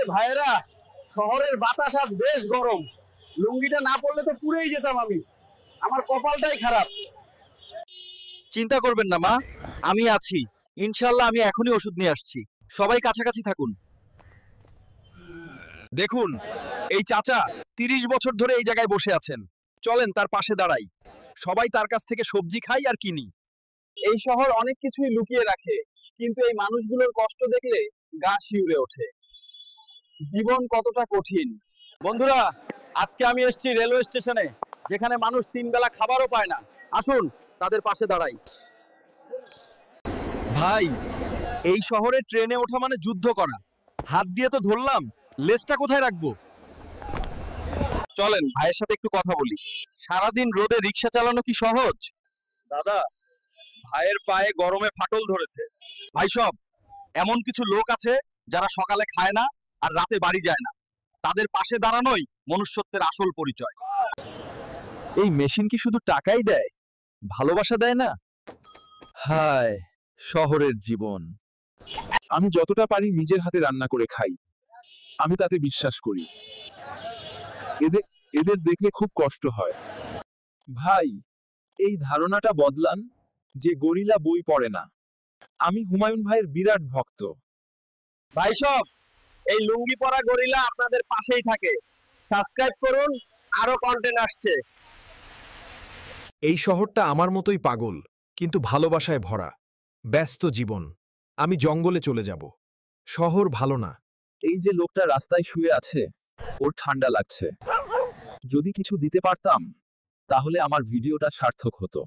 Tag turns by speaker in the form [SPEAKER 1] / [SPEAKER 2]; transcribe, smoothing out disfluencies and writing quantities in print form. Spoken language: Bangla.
[SPEAKER 1] আরে ভাইরা, শহরের বাতাস আজ বেশ গরম। লুঙ্গিটা না পরলে তো পুড়েই যেতাম আমি। আমার কপালটাই খারাপ।
[SPEAKER 2] চিন্তা করবেন না মা, আমি আছি। ইনশাল্লাহ আমি এখনই ওষুধ নিয়ে আসছি। সবাই কাছাকাছি থাকুন। দেখুন, এই চাচা 30 বছর ধরে এই জায়গায় বসে আছেন। চলেন তার পাশে দাঁড়াই। সবাই তার কাছ থেকে সবজি খাই আর কিনি।
[SPEAKER 1] এই শহর অনেক কিছুই লুকিয়ে রাখে, কিন্তু এই মানুষগুলোর কষ্ট দেখলে গা শিউরে ওঠে। জীবন কতটা কঠিন।
[SPEAKER 2] বন্ধুরা, আজকে আমি এসেছি রেলওয়ে স্টেশনে, যেখানে মানুষ 3 বেলা খাবারও পায় না। আসুন তাদের পাশে দাঁড়াই। ভাই, এই শহরে ট্রেনে ওঠা মানে যুদ্ধ করা। হাত দিয়ে তো ধরলাম, লেজটা কোথায় রাখবো? চলেন ভাইয়ের সাথে একটু কথা বলি। সারাদিন রোদে রিক্সা চালানো কি সহজ? দাদা, ভাইয়ের পায়ে গরমে ফাটল ধরেছে। ভাই সব, এমন কিছু লোক আছে যারা সকালে খায় না আর রাতে বাড়ি যায় না। তাদের পাশে দাঁড়ানোই মনুষ্যত্বের আসল পরিচয়। এই মেশিন কি শুধু টাকাই দেয়, ভালোবাসা দেয় না? হায়, শহরের জীবন।
[SPEAKER 3] আমি যতটা পারি নিজের হাতে রান্না করে খাই। আমি তাতে বিশ্বাস করি। এদের এদের দেখলে খুব কষ্ট হয়। ভাই, এই ধারণাটা বদলান যে গরিলা বই পড়ে না। আমি হুমায়ুন ভাইয়ের বিরাট ভক্ত।
[SPEAKER 1] ভাই সব, এই লুঙ্গি পরা গরিলা আপনাদের পাশেই থাকে। সাবস্ক্রাইব করুন, আরো কন্টেন্ট আসছে।
[SPEAKER 4] এই শহরটা আমার মতোই পাগল, কিন্তু ভালোবাসায় ভরা। ব্যস্ত জীবন। আমি জঙ্গলে চলে যাব। শহর ভালো না।
[SPEAKER 3] এই যে লোকটা রাস্তায় শুয়ে আছে, ওর ঠান্ডা লাগছে। যদি কিছু দিতে পারতাম, তাহলে আমার ভিডিওটা সার্থক হতো।